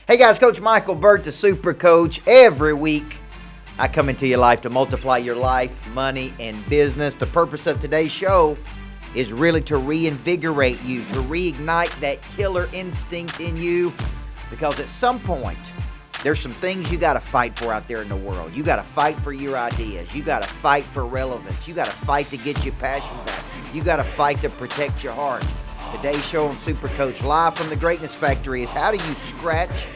Hey guys, Coach Micheal Burt, the Super Coach. Every week, I come into your life to multiply your life, money, and business. The purpose of today's show is really to reinvigorate you, to reignite that killer instinct in you, because at some point, there's some things you got to fight for out there in the world. You got to fight for your ideas. You got to fight for relevance. You got to fight to get your passion back. You got to fight to protect your heart. Today's show on Super Coach, live from the Greatness Factory, is how do you scratch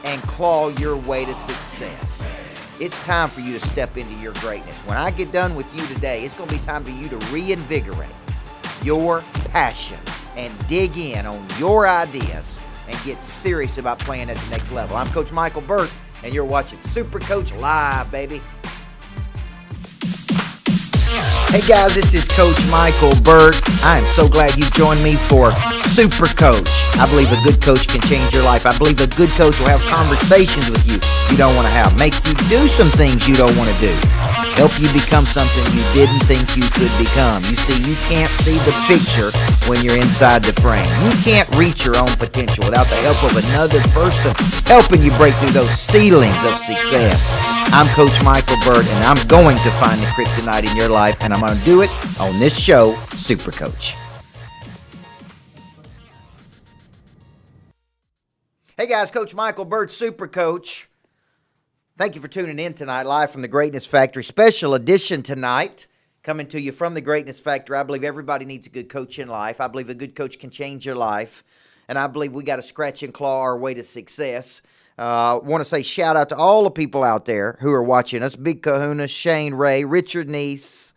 and claw your way to success? It's time for you to step into your greatness. When I get done with you today, it's going to be time for you to reinvigorate your passion and dig in on your ideas and get serious about playing at the next level. I'm Coach Micheal Burt, and you're watching Super Coach Live, baby. Hey guys, this is Coach Micheal Burt. I am so glad you joined me for Super Coach. I believe a good coach can change your life. I believe a good coach will have conversations with you don't want to have, make you do some things you don't want to do, help you become something you didn't think you could become. You see, you can't see the picture when you're inside the frame. You can't reach your own potential without the help of another person helping you break through those ceilings of success. I'm Coach Micheal Burt, and I'm going to find the kryptonite in your life, and I'm going to do it on this show, Super Coach. Hey guys, Coach Micheal Burt, Super Coach. Thank you for tuning in tonight, live from the Greatness Factory. Special edition tonight, coming to you from the Greatness Factory. I believe everybody needs a good coach in life. I believe a good coach can change your life. And I believe we got to scratch and claw our way to success. I want to say shout out to all the people out there who are watching us. Big Kahuna, Shane Ray, Richard Neese,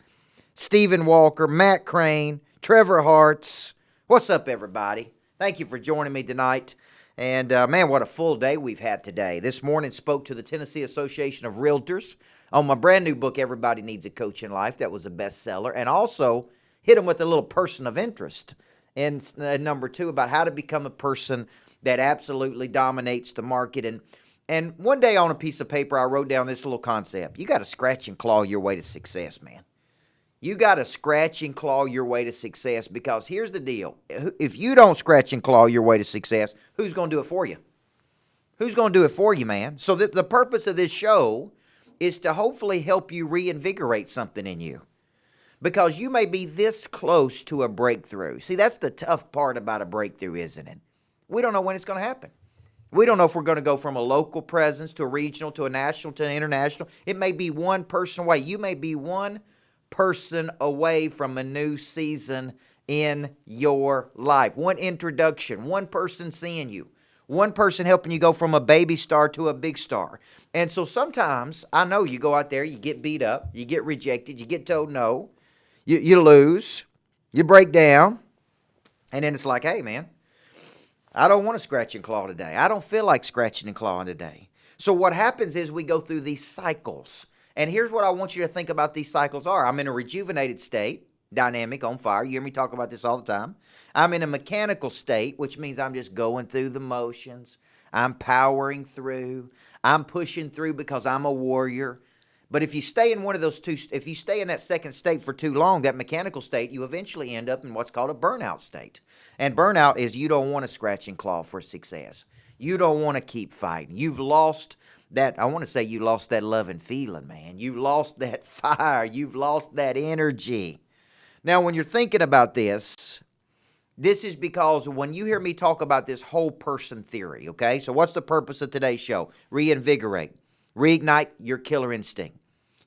Stephen Walker, Matt Crane, Trevor Hartz. What's up, everybody? Thank you for joining me tonight. And, man, what a full day we've had today. This morning spoke to the Tennessee Association of Realtors on my brand new book, Everybody Needs a Coach in Life. That was a bestseller. And also hit them with a little person of interest in number 2 about how to become a person that absolutely dominates the market. And one day on a piece of paper, I wrote down this little concept. You got to scratch and claw your way to success, man. You got to scratch and claw your way to success, because here's the deal. If you don't scratch and claw your way to success, who's going to do it for you? Who's going to do it for you, man? So the purpose of this show is to hopefully help you reinvigorate something in you, because you may be this close to a breakthrough. See, that's the tough part about a breakthrough, isn't it? We don't know when it's going to happen. We don't know if we're going to go from a local presence to a regional to a national to an international. It may be one person away. You may be one person away from a new season in your life. One introduction, one person seeing you, one person helping you go from a baby star to a big star. And so sometimes, I know you go out there, you get beat up, you get rejected, you get told no, you lose, you break down, and then it's like, hey man, I don't want to scratch and claw today. I don't feel like scratching and clawing today. So what happens is we go through these cycles. And here's what I want you to think about these cycles are. I'm in a rejuvenated state, dynamic, on fire. You hear me talk about this all the time. I'm in a mechanical state, which means I'm just going through the motions. I'm powering through. I'm pushing through because I'm a warrior. But if you stay in one of those two, if you stay in that second state for too long, that mechanical state, you eventually end up in what's called a burnout state. And burnout is you don't want to scratch and claw for success. You don't want to keep fighting. You've lost that, I want to say you lost that love and feeling, man. You've lost that fire. You've lost that energy. Now, when you're thinking about this is because when you hear me talk about this whole person theory, okay? So what's the purpose of today's show? Reinvigorate. Reignite your killer instinct.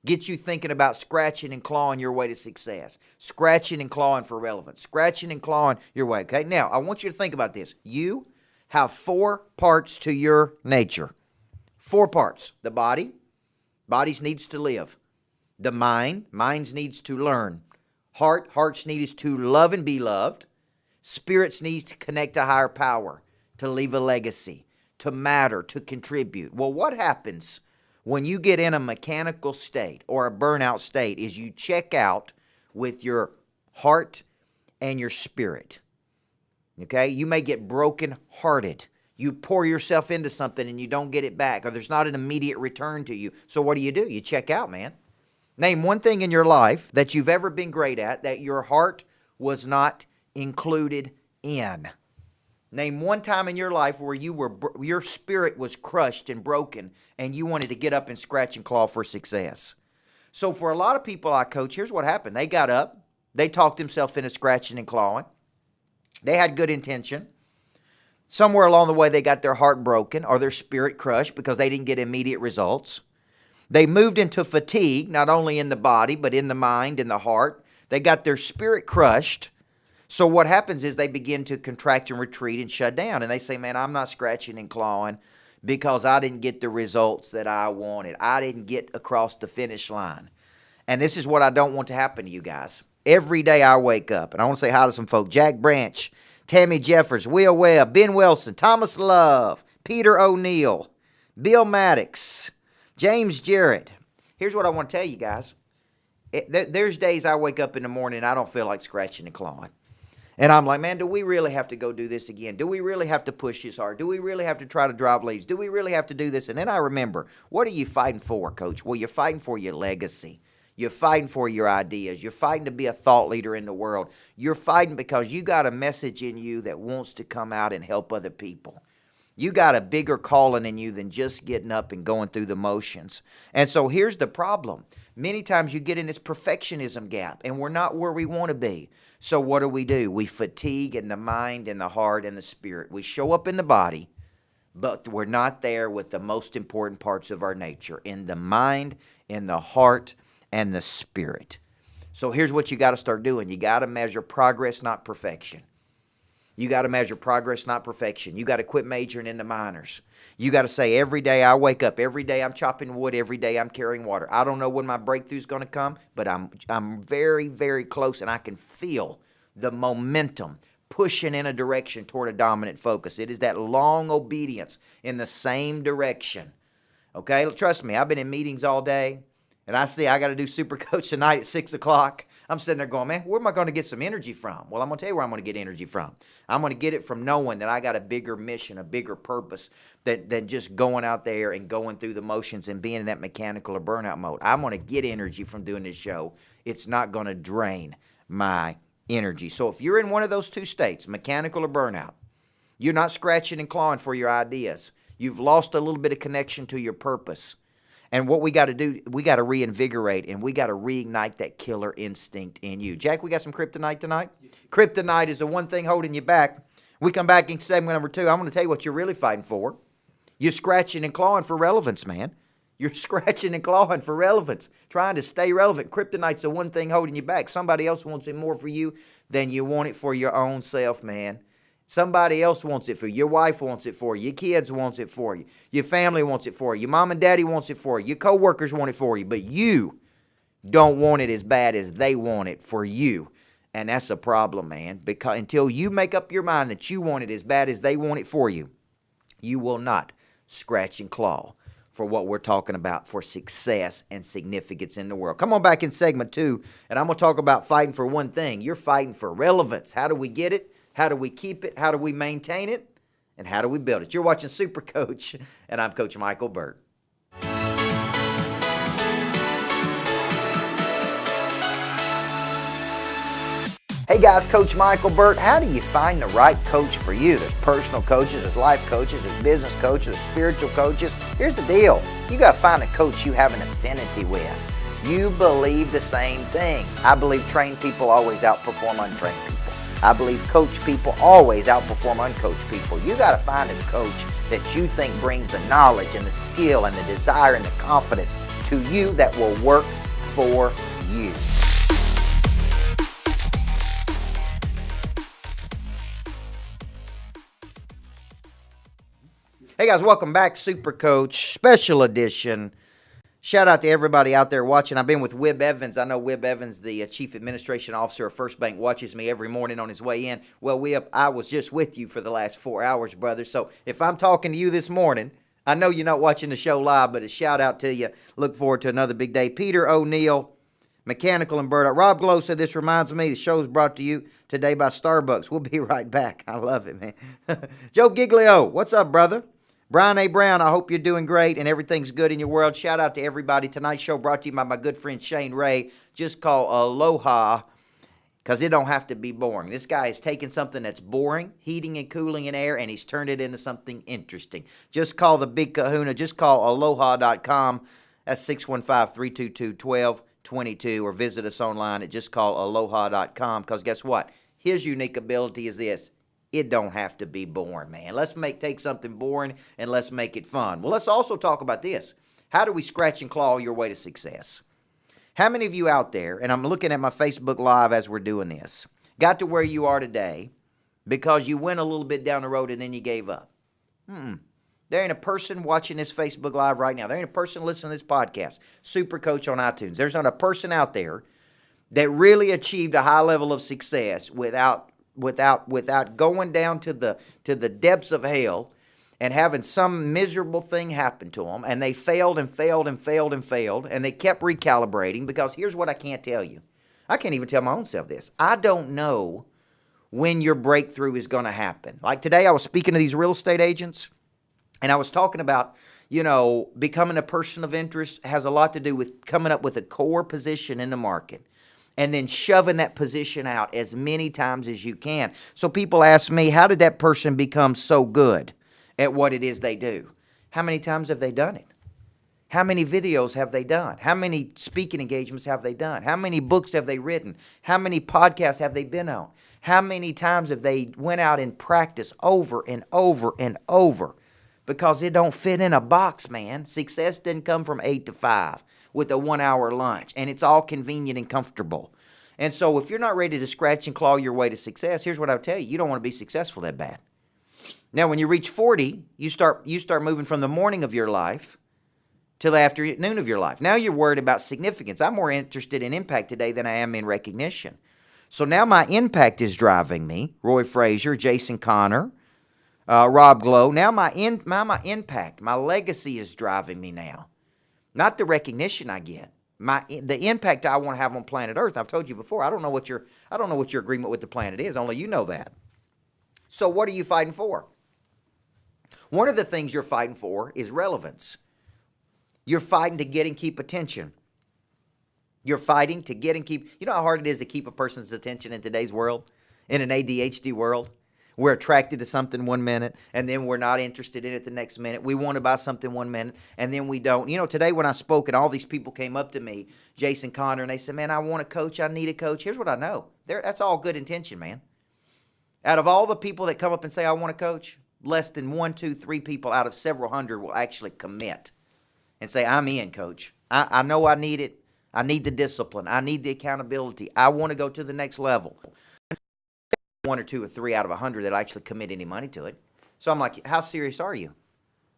Get you thinking about scratching and clawing your way to success. Scratching and clawing for relevance. Scratching and clawing your way, okay? Now, I want you to think about this. You have 4 parts to your nature. 4 parts. The body needs to live. The mind needs to learn. Hearts needs to love and be loved. Spirits needs to connect to higher power, to leave a legacy, to matter, to contribute. Well, what happens when you get in a mechanical state or a burnout state is you check out with your heart and your spirit. Okay? You may get broken-hearted. You pour yourself into something and you don't get it back, or there's not an immediate return to you. So what do? You check out, man. Name one thing in your life that you've ever been great at that your heart was not included in. Name one time in your life where your spirit was crushed and broken and you wanted to get up and scratch and claw for success. So for a lot of people I coach, here's what happened. They got up. They talked themselves into scratching and clawing. They had good intention. Somewhere along the way, they got their heart broken or their spirit crushed because they didn't get immediate results. They moved into fatigue, not only in the body, but in the mind, in the heart. They got their spirit crushed. So what happens is they begin to contract and retreat and shut down. And they say, man, I'm not scratching and clawing because I didn't get the results that I wanted. I didn't get across the finish line. And this is what I don't want to happen to you guys. Every day I wake up, and I want to say hi to some folk. Jack Branch, Tammy Jeffers, Will Webb, Ben Wilson, Thomas Love, Peter O'Neill, Bill Maddox, James Jarrett. Here's what I want to tell you guys. There's days I wake up in the morning and I don't feel like scratching and clawing. And I'm like, man, do we really have to go do this again? Do we really have to push this hard? Do we really have to try to drive leads? Do we really have to do this? And then I remember, what are you fighting for, Coach? Well, you're fighting for your legacy. You're fighting for your ideas. You're fighting to be a thought leader in the world. You're fighting because you got a message in you that wants to come out and help other people. You got a bigger calling in you than just getting up and going through the motions. And so here's the problem. Many times you get in this perfectionism gap, and we're not where we want to be. So what do? We fatigue in the mind and the heart and the spirit. We show up in the body, but we're not there with the most important parts of our nature, in the mind, in the heart, and the spirit. So here's what you got to start doing. You got to measure progress, not perfection. You got to measure progress, not perfection. You got to quit majoring in the minors. You got to say, every day I wake up, every day I'm chopping wood, every day I'm carrying water. I don't know when my breakthrough's going to come, but I'm very, very close, and I can feel the momentum pushing in a direction toward a dominant focus. It is that long obedience in the same direction. Okay, trust me, I've been in meetings all day. And I see I got to do Super Coach tonight at 6 o'clock. I'm sitting there going, man, where am I going to get some energy from? Well, I'm going to tell you where I'm going to get energy from. I'm going to get it from knowing that I got a bigger mission, a bigger purpose than just going out there and going through the motions and being in that mechanical or burnout mode. I'm going to get energy from doing this show. It's not going to drain my energy. So if you're in one of those two states, mechanical or burnout, you're not scratching and clawing for your ideas. You've lost a little bit of connection to your purpose. And what we got to do, we got to reinvigorate, and we got to reignite that killer instinct in you. Jack, we got some kryptonite tonight? Kryptonite is the one thing holding you back. We come back in segment number 2. I'm going to tell you what you're really fighting for. You're scratching and clawing for relevance, man. You're scratching and clawing for relevance, trying to stay relevant. Kryptonite's the one thing holding you back. Somebody else wants it more for you than you want it for your own self, man. Somebody else wants it for you. Your wife wants it for you. Your kids wants it for you. Your family wants it for you. Your mom and daddy wants it for you. Your coworkers want it for you. But you don't want it as bad as they want it for you. And that's a problem, man. Because until you make up your mind that you want it as bad as they want it for you, you will not scratch and claw for what we're talking about for success and significance in the world. Come on back in segment 2, and I'm going to talk about fighting for one thing. You're fighting for relevance. How do we get it? How do we keep it? How do we maintain it? And how do we build it? You're watching Super Coach, and I'm Coach Micheal Burt. Hey guys, Coach Micheal Burt. How do you find the right coach for you? There's personal coaches, there's life coaches, there's business coaches, there's spiritual coaches. Here's the deal. You got to find a coach you have an affinity with. You believe the same things. I believe trained people always outperform untrained people. I believe coach people always outperform uncoached people. You got to find a coach that you think brings the knowledge and the skill and the desire and the confidence to you that will work for you. Hey guys, welcome back. Super Coach, special edition. Shout out to everybody out there watching. I've been with Wib Evans. I know Wib Evans, the Chief Administration Officer of First Bank, watches me every morning on his way in. Well, Wib, I was just with you for the last 4 hours, brother. So if I'm talking to you this morning, I know you're not watching the show live, but a shout out to you. Look forward to another big day. Peter O'Neill, Mechanical and Burnout. Rob Glow said, this reminds me, the show is brought to you today by Starbucks. We'll be right back. I love it, man. Joe Giglio, what's up, brother? Brian A. Brown, I hope you're doing great and everything's good in your world. Shout out to everybody. Tonight's show brought to you by my good friend Shane Ray. Just call Aloha because it don't have to be boring. This guy has taken something that's boring, heating and cooling and air, and he's turned it into something interesting. Just call the Big Kahuna. Just call aloha.com. That's 615-322-1222, or visit us online at justcallaloha.com, because guess what? His unique ability is this. It don't have to be boring, man. Let's take something boring and let's make it fun. Well, let's also talk about this. How do we scratch and claw your way to success? How many of you out there, and I'm looking at my Facebook Live as we're doing this, got to where you are today because you went a little bit down the road and then you gave up? There ain't a person watching this Facebook Live right now. There ain't a person listening to this podcast, Super Coach on iTunes. There's not a person out there that really achieved a high level of success without going down to the depths of hell and having some miserable thing happen to them, and they failed and failed and failed and failed, and they kept recalibrating. Because here's what I can't tell you. I can't even tell my own self this. I don't know when your breakthrough is going to happen. Like today, I was speaking to these real estate agents, and I was talking about, becoming a person of interest has a lot to do with coming up with a core position in the market, and then shoving that position out as many times as you can. So people ask me, how did that person become so good at what it is they do? How many times have they done it? How many videos have they done? How many speaking engagements have they done? How many books have they written? How many podcasts have they been on? How many times have they went out and practiced over and over and over? Because it don't fit in a box, man. Success didn't come from 8 to 5 with a 1-hour lunch, and it's all convenient and comfortable. And so if you're not ready to scratch and claw your way to success, here's what I'll tell you. You don't want to be successful that bad. Now, when you reach 40, you start moving from the morning of your life till the afternoon of your life. Now you're worried about significance. I'm more interested in impact today than I am in recognition. So now my impact is driving me. Roy Frazier, Jason Connor, Rob Glow. Now my impact, my legacy is driving me now. Not the recognition I get. The impact I want to have on planet Earth. I've told you before, I don't know what your agreement with the planet is. Only you know that. So what are you fighting for? One of the things you're fighting for is relevance. You're fighting to get and keep attention. You're fighting to get and keep. You know how hard it is to keep a person's attention in today's world, in an ADHD world? We're attracted to something 1 minute, and then we're not interested in it the next minute. We want to buy something 1 minute, and then we don't. Today when I spoke, and all these people came up to me, Jason Connor, and they said, man, I want a coach. I need a coach. Here's what I know. That's all good intention, man. Out of all the people that come up and say, I want a coach, less than 1, 2, 3 people out of several hundred will actually commit and say, I'm in, coach. I know I need it. I need the discipline. I need the accountability. I want to go to the next level. 1 or 2 or 3 out of 100 that actually commit any money to it. So I'm like, how serious are you?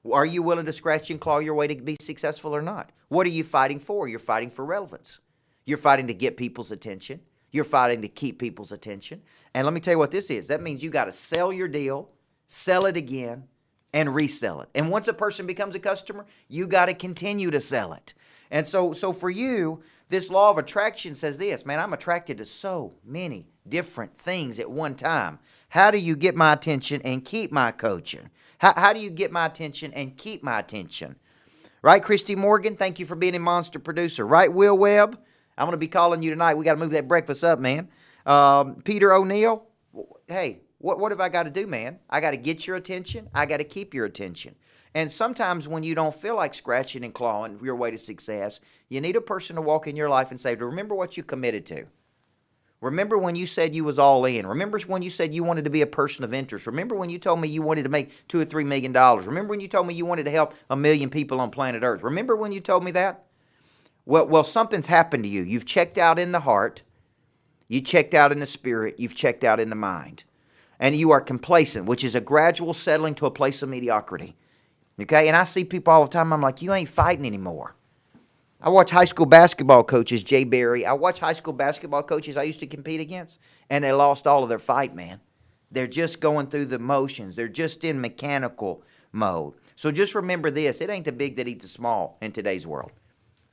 Are you willing to scratch and claw your way to be successful or not? What are you fighting for? You're fighting for relevance. You're fighting to get people's attention. You're fighting to keep people's attention. And let me tell you what this is. That means you got to sell your deal, sell it again, and resell it. And once a person becomes a customer, you got to continue to sell it. And so for you, this law of attraction says this, man, I'm attracted to so many different things at one time. How do you get my attention and keep my coaching? How do you get my attention and keep my attention? Right, Christy Morgan, thank you for being a monster producer. Right, Will Webb, I'm going to be calling you tonight. We got to move that breakfast up, man. Peter O'Neill, hey, what have I got to do, man? I got to get your attention. I got to keep your attention. And sometimes when you don't feel like scratching and clawing your way to success, you need a person to walk in your life and say, remember what you committed to. Remember when you said you was all in. Remember when you said you wanted to be a person of interest. Remember when you told me you wanted to make $2 or $3 million. Remember when you told me you wanted to help 1 million people on planet Earth. Remember when you told me that? Well, something's happened to you. You've checked out in the heart. You checked out in the spirit. You've checked out in the mind. And you are complacent, which is a gradual settling to a place of mediocrity. Okay? And I see people all the time. I'm like, you ain't fighting anymore. I watch high school basketball coaches, Jay Berry. I watch high school basketball coaches I used to compete against, and they lost all of their fight, man. They're just going through the motions. They're just in mechanical mode. So just remember this. It ain't the big that eat the small in today's world.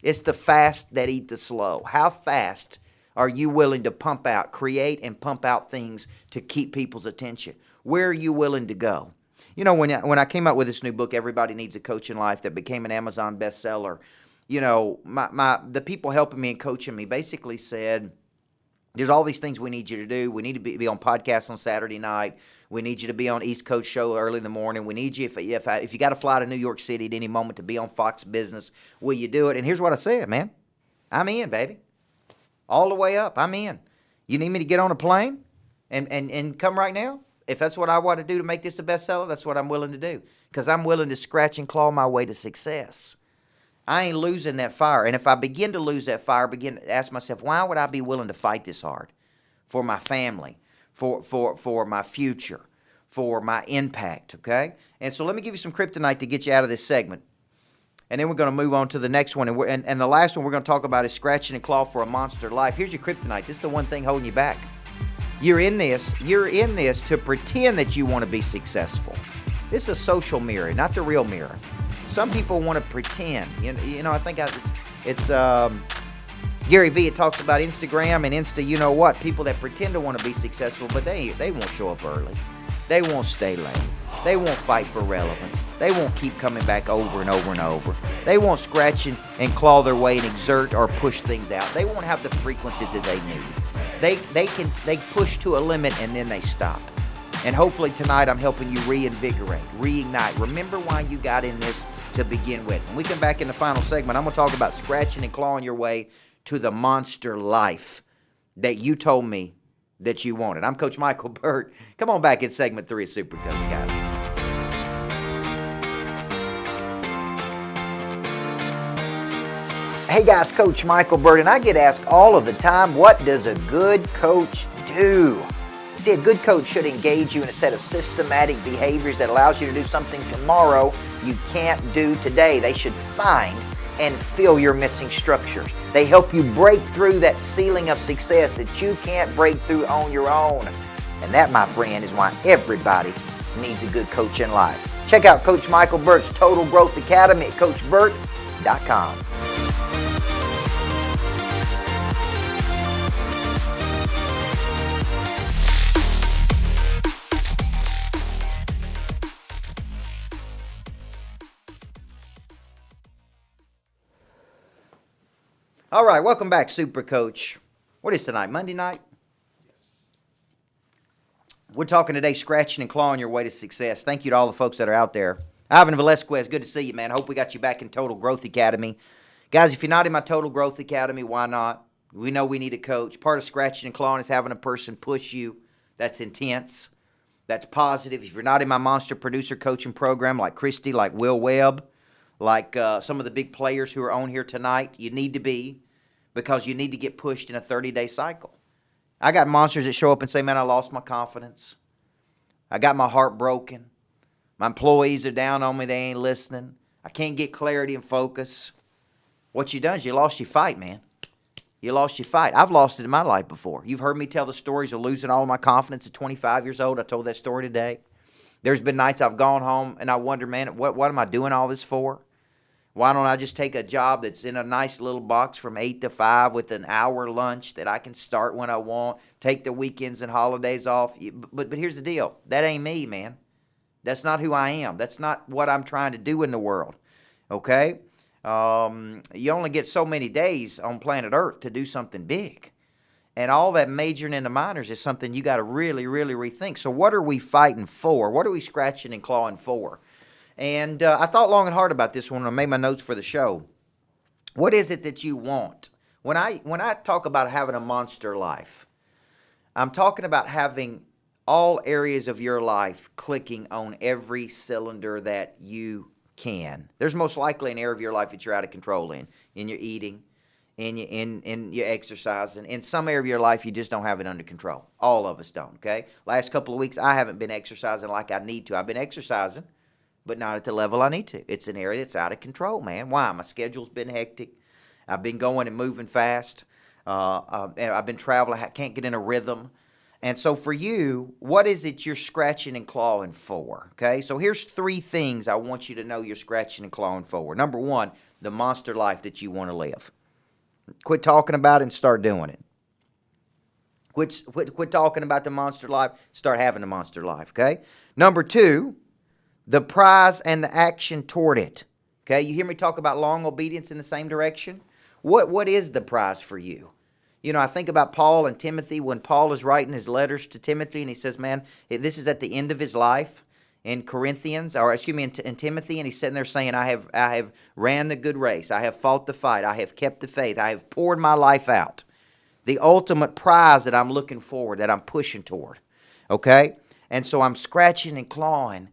It's the fast that eat the slow. How fast are you willing to pump out, create and pump out things to keep people's attention? Where are you willing to go? You know, when I came out with this new book, Everybody Needs a Coach in Life, that became an Amazon bestseller, you know, the people helping me and coaching me basically said, There's all these things we need you to do. We need to be on podcasts on Saturday night. We need you to be on East Coast show early in the morning. We need you, if you got to fly to New York City at any moment, to be on Fox Business. Will you do it? And here's what I said, man. I'm in, baby. All the way up. I'm in. You need me to get on a plane and come right now? If that's what I want to do to make this a bestseller, that's what I'm willing to do. Because I'm willing to scratch and claw my way to success. I ain't losing that fire. And if I begin to lose that fire, begin to ask myself, why would I be willing to fight this hard? For my family, for my future, for my impact, okay? And so let me give you some kryptonite to get you out of this segment. And then we're going to move on to the next one. And the last one we're going to talk about is scratching and claw for a monster life. Here's your kryptonite. This is the one thing holding you back. You're in this to pretend that you want to be successful. This is a social mirror, not the real mirror. Some people want to pretend. You know, I think it's Gary Vee. It talks about Instagram and you know what? People that pretend to want to be successful, but they won't show up early. They won't stay late. They won't fight for relevance. They won't keep coming back over and over and over. They won't scratch and claw their way and exert or push things out. They won't have the frequency that they need. They push to a limit and then they stop. And hopefully tonight I'm helping you reinvigorate, reignite. Remember why you got in this to begin with. When we come back in the final segment, I'm going to talk about scratching and clawing your way to the monster life that you told me that you wanted. I'm Coach Micheal Burt. Come on back in segment 3 of Super Coach, guys. Hey guys, Coach Micheal Burt, and I get asked all of the time, what does a good coach do? See, a good coach should engage you in a set of systematic behaviors that allows you to do something tomorrow you can't do today. They should find and fill your missing structures. They help you break through that ceiling of success that you can't break through on your own. And that, my friend, is why everybody needs a good coach in life. Check out Coach Micheal Burt's Total Growth Academy at CoachBurt.com. All right, welcome back, Super Coach. What is tonight, Monday night? Yes. We're talking today scratching and clawing your way to success. Thank you to all the folks that are out there. Ivan Velasquez, good to see you, man. Hope we got you back in Total Growth Academy. Guys, if you're not in my Total Growth Academy, why not? We know we need a coach. Part of scratching and clawing is having a person push you. That's intense. That's positive. If you're not in my Monster Producer Coaching Program like Christy, like Will Webb, like some of the big players who are on here tonight, you need to be, because you need to get pushed in a 30-day cycle. I got monsters that show up and say, man, I lost my confidence. I got my heart broken. My employees are down on me. They ain't listening. I can't get clarity and focus. What you done is you lost your fight, man. You lost your fight. I've lost it in my life before. You've heard me tell the stories of losing all of my confidence at 25 years old. I told that story today. There's been nights I've gone home and I wonder, man, what am I doing all this for? Why don't I just take a job that's in a nice little box from 8 to 5 with an hour lunch that I can start when I want, take the weekends and holidays off? But here's the deal. That ain't me, man. That's not who I am. That's not what I'm trying to do in the world, okay? You only get so many days on planet Earth to do something big. And all that majoring in the minors is something you got to really, really rethink. So what are we fighting for? What are we scratching and clawing for? And I thought long and hard about this one when I made my notes for the show. What is it that you want? When I talk about having a monster life, I'm talking about having all areas of your life clicking on every cylinder that you can. There's most likely an area of your life that you're out of control in your eating, in your exercising. In some area of your life, you just don't have it under control. All of us don't, okay? Last couple of weeks, I haven't been exercising like I need to. I've been exercising, but not at the level I need to. It's an area that's out of control, man. Why? My schedule's been hectic. I've been going and moving fast. And I've been traveling. I can't get in a rhythm. And so for you, what is it you're scratching and clawing for? Okay, so here's 3 things I want you to know you're scratching and clawing for. Number 1, the monster life that you want to live. Quit talking about it and start doing it. Quit talking about the monster life. Start having the monster life, okay? Number 2, the prize and the action toward it. Okay, you hear me talk about long obedience in the same direction? What is the prize for you? You know, I think about Paul and Timothy when Paul is writing his letters to Timothy, and he says, man, this is at the end of his life in Corinthians, or excuse me, in Timothy, and he's sitting there saying, I have ran the good race. I have fought the fight. I have kept the faith. I have poured my life out. The ultimate prize that I'm looking forward, that I'm pushing toward. Okay? And so I'm scratching and clawing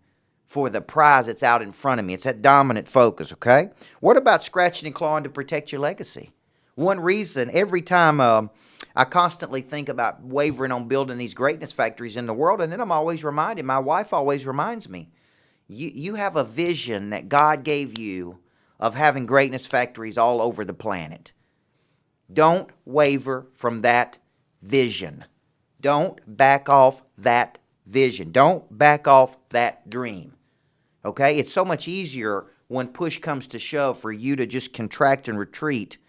for the prize that's out in front of me. It's that dominant focus, okay? What about scratching and clawing to protect your legacy? One reason, every time I constantly think about wavering on building these greatness factories in the world, and then I'm always reminded, my wife always reminds me, you have a vision that God gave you of having greatness factories all over the planet. Don't waver from that vision. Don't back off that vision. Don't back off that dream. Okay? It's so much easier when push comes to shove for you to just contract and retreat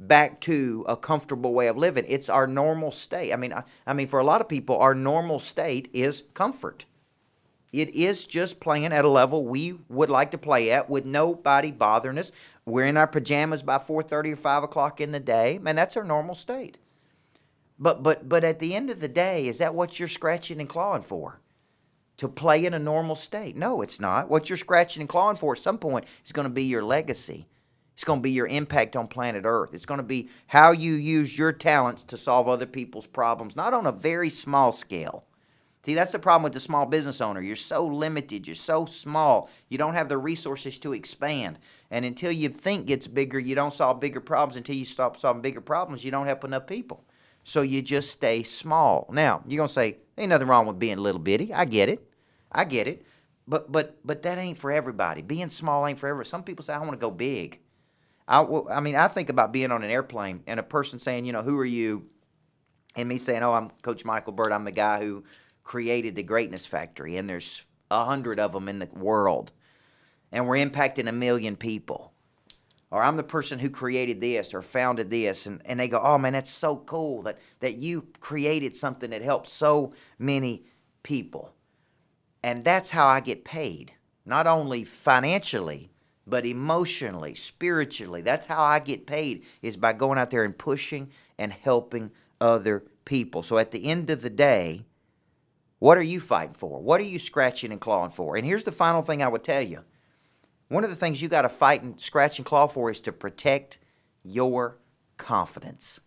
back to a comfortable way of living. It's our normal state. I mean, for a lot of people, our normal state is comfort. It is just playing at a level we would like to play at with nobody bothering us. We're in our pajamas by 4:30 or 5 o'clock in the day. Man, that's our normal state. But at the end of the day, is that what you're scratching and clawing for? To play in a normal state? No, it's not. What you're scratching and clawing for at some point is going to be your legacy. It's going to be your impact on planet Earth. It's going to be how you use your talents to solve other people's problems, not on a very small scale. See, that's the problem with the small business owner. You're so limited. You're so small. You don't have the resources to expand. And until you think gets bigger, you don't solve bigger problems. Until you stop solving bigger problems, you don't help enough people. So you just stay small. Now, you're going to say, ain't nothing wrong with being little bitty. I get it. But that ain't for everybody. Being small ain't for everybody. Some people say, I want to go big. I think about being on an airplane and a person saying, you know, who are you? And me saying, oh, I'm Coach Micheal Burt. I'm the guy who created the Greatness Factory, and there's 100 of them in the world, and we're impacting 1 million people. Or I'm the person who created this or founded this, and they go, oh, man, that's so cool that you created something that helps so many people. And that's how I get paid, not only financially, but emotionally, spiritually. That's how I get paid, is by going out there and pushing and helping other people. So at the end of the day, what are you fighting for? What are you scratching and clawing for? And here's the final thing I would tell you. One of the things you got to fight and scratch and claw for is to protect your confidence,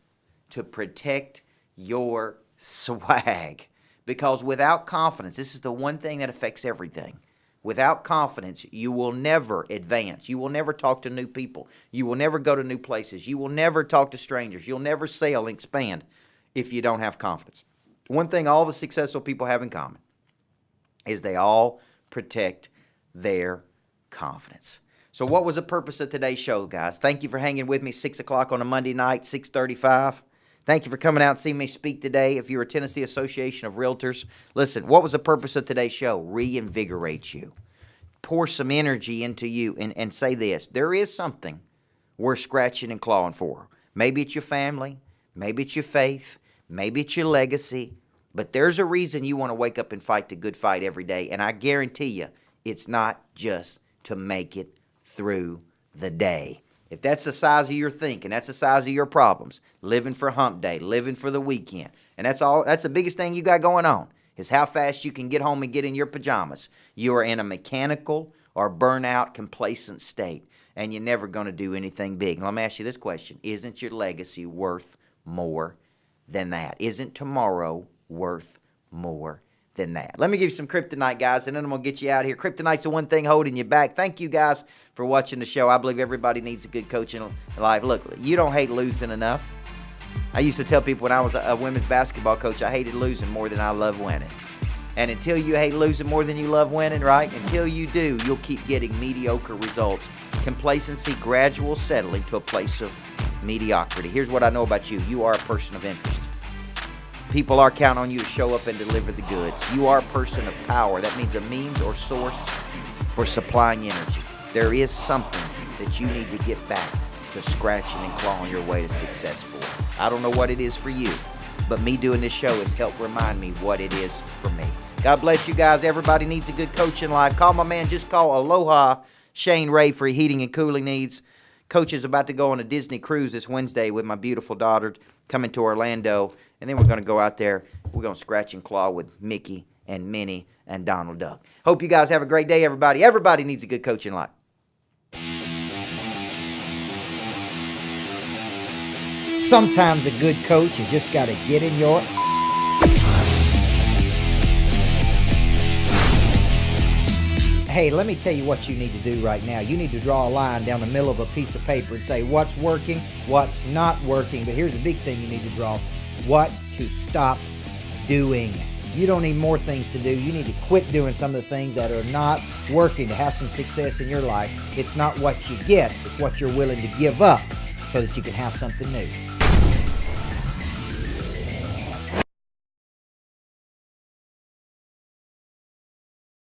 to protect your swag. Because without confidence, this is the one thing that affects everything. Without confidence, you will never advance. You will never talk to new people. You will never go to new places. You will never talk to strangers. You'll never sell and expand if you don't have confidence. One thing all the successful people have in common is they all protect their confidence. So what was the purpose of today's show, guys? Thank you for hanging with me 6 o'clock on a Monday night, 6:35. Thank you for coming out and seeing me speak today. If you're a Tennessee Association of Realtors, listen, what was the purpose of today's show? Reinvigorate you. Pour some energy into you and say this. There is something worth scratching and clawing for. Maybe it's your family. Maybe it's your faith. Maybe it's your legacy. But there's a reason you want to wake up and fight the good fight every day. And I guarantee you, it's not just to make it through the day. If that's the size of your thinking, that's the size of your problems, living for hump day, living for the weekend, and that's the biggest thing you got going on, is how fast you can get home and get in your pajamas. You are in a mechanical or burnout complacent state, and you're never going to do anything big. Now, let me ask you this question. Isn't your legacy worth more than that? Isn't tomorrow worth more than that? Let me give you some kryptonite, guys, and then I'm going to get you out of here. Kryptonite's the one thing holding you back. Thank you, guys, for watching the show. I believe everybody needs a good coach in life. Look, you don't hate losing enough. I used to tell people when I was a women's basketball coach, I hated losing more than I love winning. And until you hate losing more than you love winning, right? Until you do, you'll keep getting mediocre results. Complacency, gradual settling to a place of mediocrity. Here's what I know about you. You are a person of interest. People are counting on you to show up and deliver the goods. You are a person of power. That means a means or source for supplying energy. There is something that you need to get back to scratching and clawing your way to success for. I don't know what it is for you, but me doing this show has helped remind me what it is for me. God bless you guys. Everybody needs a good coach in life. Call my man. Just call Aloha Shane Ray for heating and cooling needs. Coach is about to go on a Disney cruise this Wednesday with my beautiful daughter coming to Orlando. And then we're going to go out there. We're going to scratch and claw with Mickey and Minnie and Donald Duck. Hope you guys have a great day, everybody. Everybody needs a good coach in life. Sometimes a good coach has just got to get in your... Hey, let me tell you what you need to do right now. You need to draw a line down the middle of a piece of paper and say what's working, what's not working. But here's a big thing you need to draw: what to stop doing. You don't need more things to do. You need to quit doing some of the things that are not working to have some success in your life. It's not what you get, it's what you're willing to give up so that you can have something new.